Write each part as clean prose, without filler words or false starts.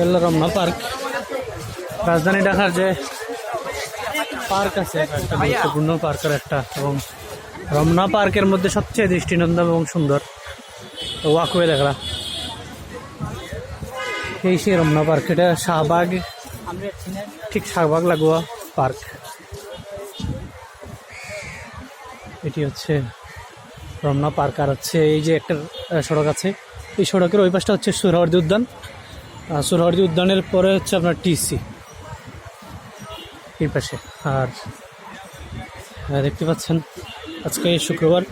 এল Ramna park, রাজধানী ঢাকার যে পার্ক আছে একটা গুরুত্বপূর্ণ পার্কের একটা, এবং রমনা পার্কের মধ্যে সবচেয়ে দৃষ্টিনন্দন এবং সুন্দর ওয়াকওয়ে দেখা এই সেই রমনা পার্ক। এটা শাহবাগ, ঠিক শাহবাগ লাগোয়া পার্ক। এটি হচ্ছে রমনা পার্ক। আর হচ্ছে এই যে একটা সড়ক আছে, এই সড়কের ওই পাশটা হচ্ছে সোহরাওয়ার্দী উদ্যান। সোহরাওয়ার্দী উদ্যানের পরে হচ্ছে আপনার টিসি এই পাশে। আর দেখতে পাচ্ছেন আজকে শুক্রবার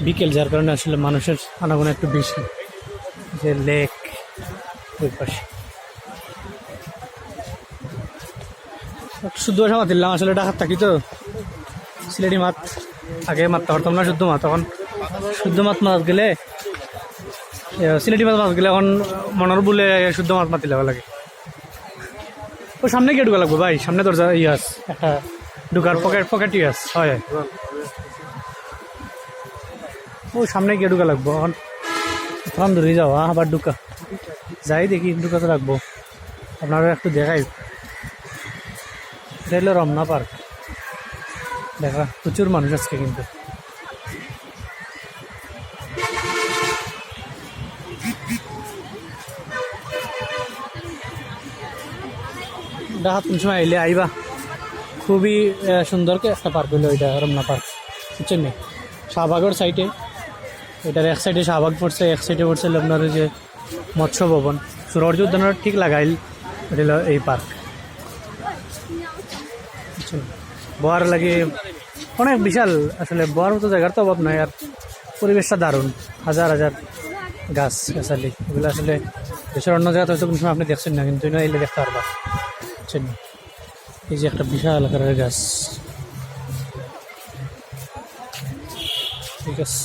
বিকেল, যার কারণে আসলে মানুষের আনাগোনা একটু বেশি। যে লেক ওই পাশে শুদ্ধ ভাষা মাত দিলাম, আসলে ঢাকার থাকি তো সিলেটি মাত আগে মারতে পারতাম না শুদ্ধ মাত, এখন শুদ্ধ মাত মাছ গেলে সিলেটি মাছ মাছ গেলে এখন মনের বলে শুদ্ধ মাছ মাতি লাগা লাগে। ও সামনে গিয়ে ঢুকা লাগবো ভাই, সামনে দরজা ইয়াস একটা ঢুকার পকেট ইয়াস হয়, ও সামনে গিয়ে ঢুকা লাগবো। এখন তখন ধরে যাও আবার ঢুকা যাই দেখি ঢুকাতে রাখবো, আপনারা একটু দেখাই। এটা হলো রমনা পার্ক। দেখা প্রচুর মানুষ আজকে কিন্তু। ঢাকা কোন সময় আইলে আইবা, খুবই সুন্দর একটা পার্ক হইলো এটা রমনা পার্ক, বুঝছেন না? শাহবাগের সাইডে, এটার এক সাইডে শাহবাগ পড়ছে, এক সাইডে পড়ছে আপনার যে মৎস্য ভবন। সোহরাওয়ার্দী উদ্যানের ঠিক লাগাইল এটা হলো এই পার্ক, বুঝছেন? বোয়ার লাগে অনেক বিশাল, আসলে বোয়ার মতো জায়গার তো অভাব নাই। আর পরিবেশটা দারুণ, হাজার হাজার গাছ গাছালি, এগুলো আসলে দেশের অন্য জায়গাতে হয়তো কোনো সময় আপনি দেখছেন না, কিন্তু এলে দেখতে পারবা, বুঝছেন? এই যে একটা বিশাল আকারের গাছ, ঠিক আছে।